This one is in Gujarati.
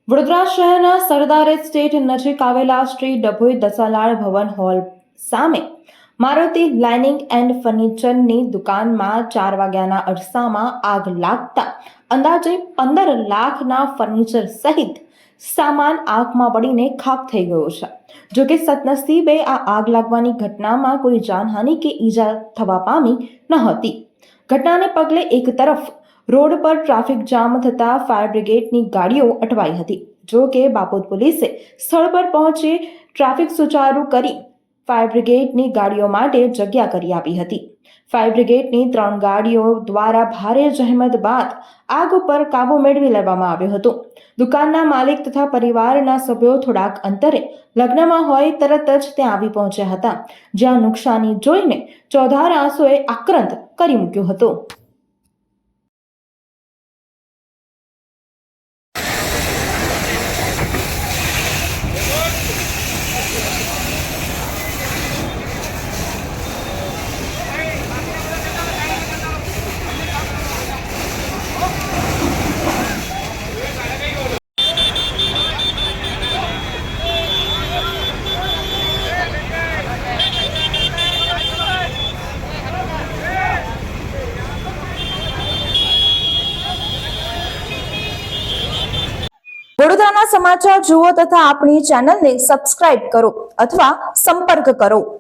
વડોદરા શહેરના સરદાર એસ્ટેટ નજીક આવેલા શ્રી ડભોઈ દસાલાલ ભવન હોલ સામે મારુતિ લાઇનિંગ એન્ડ ફર્નિચરની દુકાનમાં 4 વાગ્યાના અરસામાં આગ લાગતા અંદાજે 15 લાખના ફર્નિચર સહિત સામાન આગમાં બળીને ખાખ થઈ ગયો છે। જો કે સદનસીબે આ આગ લાગવાની ઘટનામાં કોઈ જાનહાનિ કે ઈજા થવા પામી ન હતી। ઘટનાને પગલે એક તરફ રોડ પર ટ્રાફિક જામ થતા ફાયર બ્રિગેડની ગાડીઓ અટવાઈ હતી। જો કે બાપોદ પોલીસે સ્થળ પર પહોંચી ટ્રાફિક સુચારુ કરી ફાયર બ્રિગેડની ગાડીઓ માટે જગ્યા કરી આપી હતી। ફાયર બ્રિગેડની 3 ગાડીઓ દ્વારા ભારે જહેમત બાદ આગ ઉપર કાબુ મેળવી લેવામાં આવ્યો હતો। દુકાનના માલિક તથા પરિવારના સભ્યો થોડાક અંતરે લગ્નમાં હોય તરત જ ત્યાં આવી પહોંચ્યા હતા, જ્યાં નુકસાની જોઈને ચોધાર આંસુએ આક્રંદ કરી મૂક્યો હતો। વડોદરાના સમાચાર જુઓ તથા આપણી ચેનલને સબસ્ક્રાઇબ કરો અથવા સંપર્ક કરો।